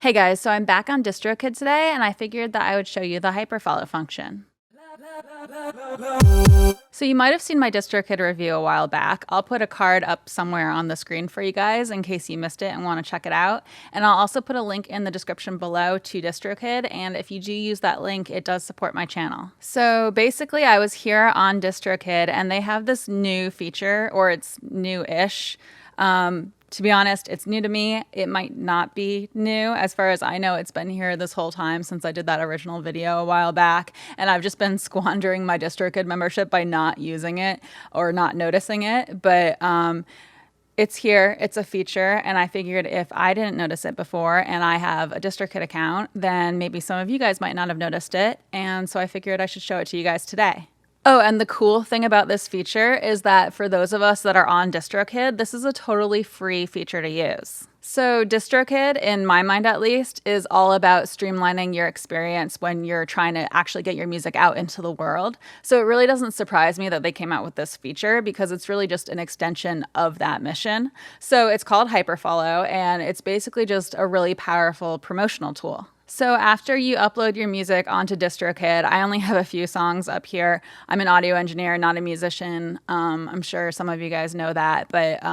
Hey guys, so I'm back on DistroKid today, and I figured that I would show you the HyperFollow function. So you might have seen my DistroKid review a while back. I'll put a card up somewhere on the screen for you guys in case you missed it and want to check it out. And I'll also put a link in the description below to DistroKid, and if you do use that link, it does support my channel. So basically, I was here on DistroKid, and they have this new feature, or it's new-ish. To be honest, it's new to me. It might not be new. As far as I know, it's been here this whole time since I did that original video a while back. And I've just been squandering my DistroKid membership by not using it or not noticing it. But it's here. It's a feature. And I figured if I didn't notice it before and I have a DistroKid account, then maybe some of you guys might not have noticed it. And so I figured I should show it to you guys today. Oh, and the cool thing about this feature is that for those of us that are on DistroKid, this is a totally free feature to use. So DistroKid, in my mind at least, is all about streamlining your experience when you're trying to actually get your music out into the world. So it really doesn't surprise me that they came out with this feature because it's really just an extension of that mission. So it's called HyperFollow, and it's basically just a really powerful promotional tool. So after you upload your music onto DistroKid, I only have a few songs up here. I'm an audio engineer, not a musician. I'm sure some of you guys know that, but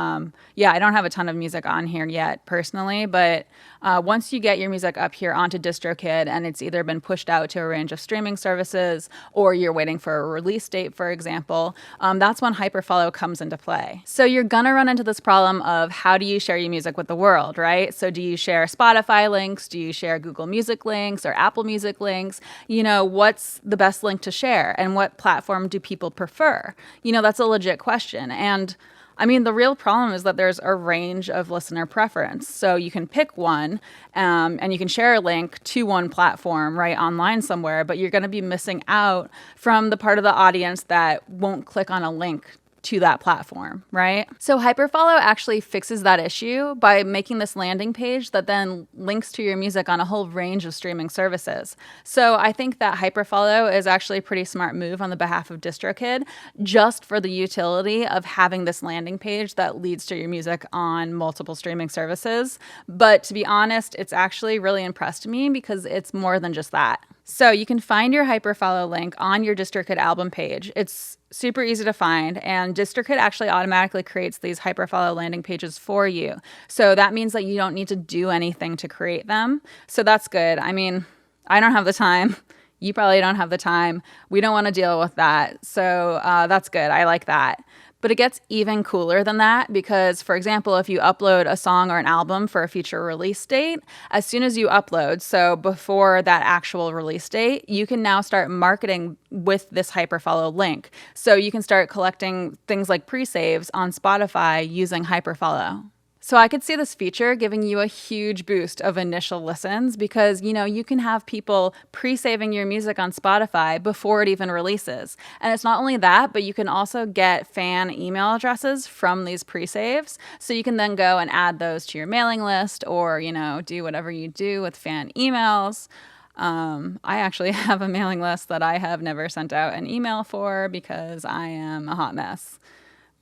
yeah, I don't have a ton of music on here yet personally, but once you get your music up here onto DistroKid and it's either been pushed out to a range of streaming services or you're waiting for a release date, for example, that's when HyperFollow comes into play. So you're gonna run into this problem of how do you share your music with the world, right? So do you share Spotify links? Do you share Google Music links or Apple Music links? You know, what's the best link to share and what platform do people prefer? You know, that's a legit question. And I mean, the real problem is that there's a range of listener preference. So you can pick one and you can share a link to one platform right online somewhere, but you're going to be missing out from the part of the audience that won't click on a link to that platform, right? So HyperFollow actually fixes that issue by making this landing page that then links to your music on a whole range of streaming services. So I think that HyperFollow is actually a pretty smart move on the behalf of DistroKid, just for the utility of having this landing page that leads to your music on multiple streaming services. But to be honest, it's actually really impressed me because it's more than just that. So you can find your HyperFollow link on your DistroKid album page. It's super easy to find, and DistroKid actually automatically creates these HyperFollow landing pages for you. So that means that you don't need to do anything to create them. So that's good. I mean, I don't have the time. You probably don't have the time. We don't want to deal with that. So that's good. I like that. But it gets even cooler than that because, for example, if you upload a song or an album for a future release date, as soon as you upload, so before that actual release date, you can now start marketing with this HyperFollow link. So you can start collecting things like pre-saves on Spotify using HyperFollow. So I could see this feature giving you a huge boost of initial listens because, you know, you can have people pre-saving your music on Spotify before it even releases. And it's not only that, but you can also get fan email addresses from these pre-saves. So you can then go and add those to your mailing list or, you know, do whatever you do with fan emails. I actually have a mailing list that I have never sent out an email for because I am a hot mess.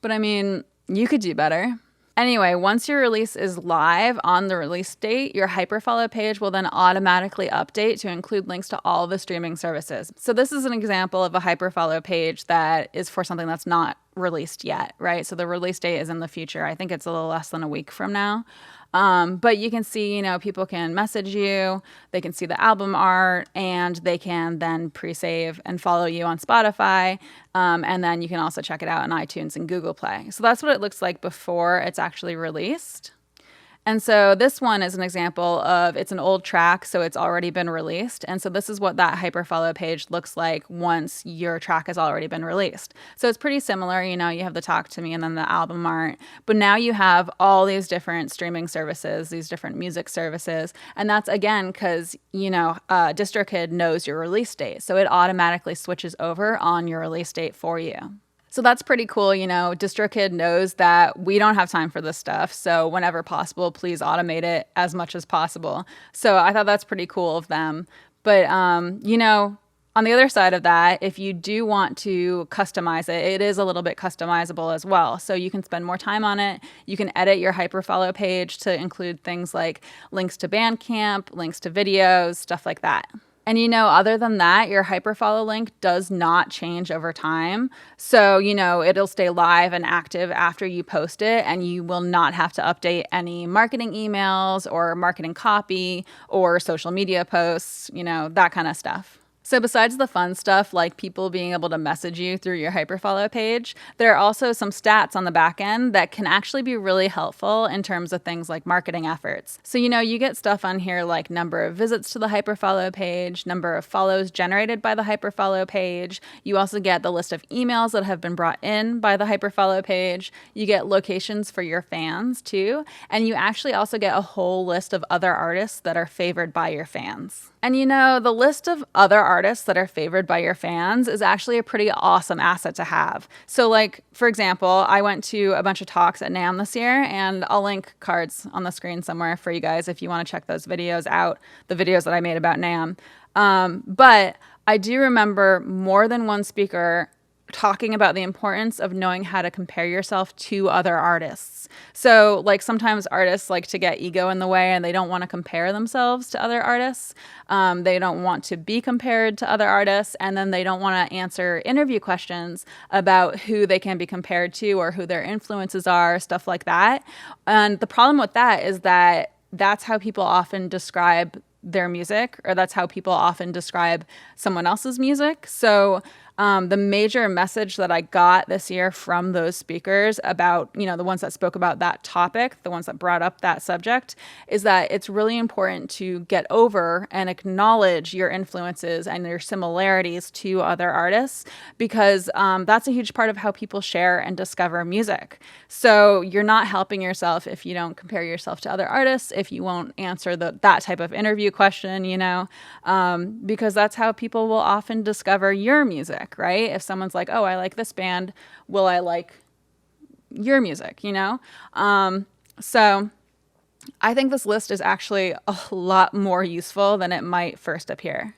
But I mean, you could do better. Anyway, once your release is live on the release date, your HyperFollow page will then automatically update to include links to all the streaming services. So this is an example of a HyperFollow page that is for something that's not released yet, right? So the release date is in the future. I think it's a little less than a week from now. But you can see, you know, people can message you, they can see the album art, and they can then pre-save and follow you on Spotify. And then you can also check it out on iTunes and Google Play. So that's what it looks like before it's actually released. And so this one is an example of, it's an old track, so it's already been released. And so this is what that HyperFollow page looks like once your track has already been released. So it's pretty similar, you know, you have the Talk to Me and then the album art, but now you have all these different streaming services, these different music services. And that's again, because, you know, DistroKid knows your release date. So it automatically switches over on your release date for you. So that's pretty cool. You know, DistroKid knows that we don't have time for this stuff. So whenever possible, please automate it as much as possible. So I thought that's pretty cool of them. But, you know, On the other side of that, if you do want to customize it, it is a little bit customizable as well. So you can spend more time on it. You can edit your HyperFollow page to include things like links to Bandcamp, links to videos, stuff like that. And other than that, your HyperFollow link does not change over time. So, it'll stay live and active after you post it, and you will not have to update any marketing emails or marketing copy or social media posts, that kind of stuff. So besides the fun stuff like people being able to message you through your HyperFollow page, there are also some stats on the back end that can actually be really helpful in terms of things like marketing efforts. So, you get stuff on here like number of visits to the HyperFollow page, number of follows generated by the HyperFollow page. You also get the list of emails that have been brought in by the HyperFollow page. You get locations for your fans too. And you actually also get a whole list of other artists that are favored by your fans. And the list of other artists that are favored by your fans is actually a pretty awesome asset to have. So like, for example, I went to a bunch of talks at NAMM this year, and I'll link cards on the screen somewhere for you guys if you want to check those videos out, the videos that I made about NAMM. But I do remember more than one speaker talking about the importance of knowing how to compare yourself to other artists. So like sometimes artists like to get ego in the way and they don't want to compare themselves to other artists. They don't want to be compared to other artists, and then they don't want to answer interview questions about who they can be compared to or who their influences are, stuff like that. And the problem with that is that that's how people often describe their music, or that's how people often describe someone else's music. So the major message that I got this year from those speakers about, the ones that spoke about that topic, the ones that brought up that subject, is that it's really important to get over and acknowledge your influences and your similarities to other artists, because that's a huge part of how people share and discover music. So you're not helping yourself if you don't compare yourself to other artists, if you won't answer that type of interview question, because that's how people will often discover your music. Right? If someone's like, oh, I like this band, will I like your music, So I think this list is actually a lot more useful than it might first appear.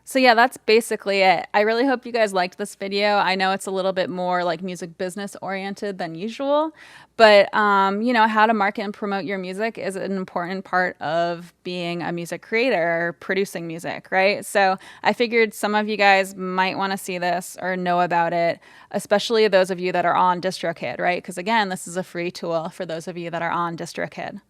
So yeah, that's basically it. I really hope you guys liked this video. I know it's a little bit more like music business oriented than usual, but how to market and promote your music is an important part of being a music creator or producing music, right? So I figured some of you guys might want to see this or know about it, especially those of you that are on DistroKid, right? Because again, this is a free tool for those of you that are on DistroKid.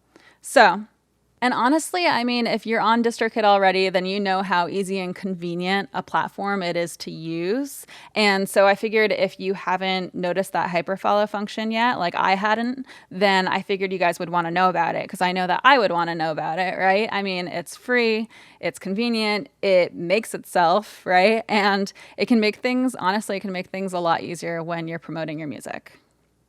And honestly, I mean, if you're on DistroKid already, then you know how easy and convenient a platform it is to use. And so I figured if you haven't noticed that HyperFollow function yet, like I hadn't, then I figured you guys would want to know about it, because I know that I would want to know about it, right? I mean, it's free, it's convenient, it makes itself, right? And it can make things, honestly, it can make things a lot easier when you're promoting your music.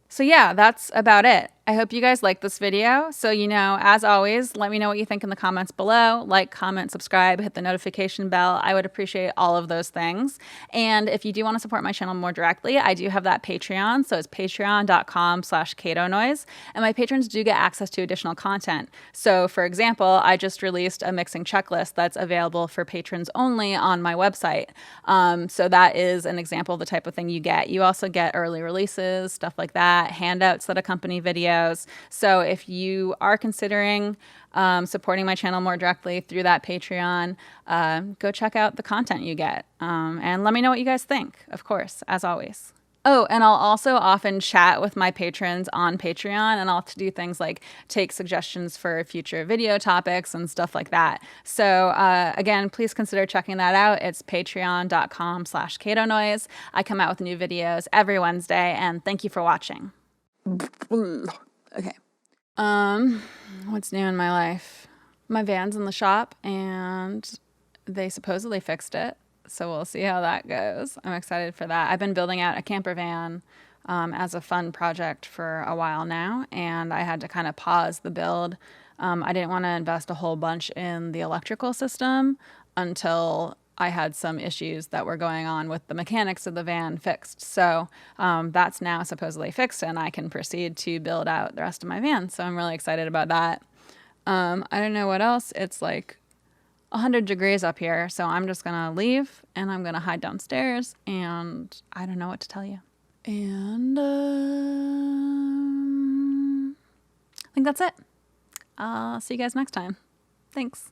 So yeah, that's about it. I hope you guys liked this video. So, as always, let me know what you think in the comments below. Like, comment, subscribe, hit the notification bell. I would appreciate all of those things. And if you do want to support my channel more directly, I do have that Patreon. So it's patreon.com/CatoNoise. And my patrons do get access to additional content. So for example, I just released a mixing checklist that's available for patrons only on my website. So that is an example of the type of thing you get. You also get early releases, stuff like that, handouts that accompany videos. So if you are considering supporting my channel more directly through that Patreon, go check out the content you get. And let me know what you guys think, of course, as always. Oh, and I'll also often chat with my patrons on Patreon, and I'll do things like take suggestions for future video topics and stuff like that. So again, please consider checking that out. It's patreon.com/CatoNoise. I come out with new videos every Wednesday, and thank you for watching. Okay. What's new in my life? My van's in the shop, and they supposedly fixed it. So we'll see how that goes. I'm excited for that. I've been building out a camper van as a fun project for a while now, and I had to kind of pause the build. I didn't want to invest a whole bunch in the electrical system until I had some issues that were going on with the mechanics of the van fixed. So that's now supposedly fixed, and I can proceed to build out the rest of my van. So I'm really excited about that. I don't know what else. It's like 100 degrees up here. So I'm just going to leave and I'm going to hide downstairs and I don't know what to tell you. And I think that's it. I'll see you guys next time. Thanks.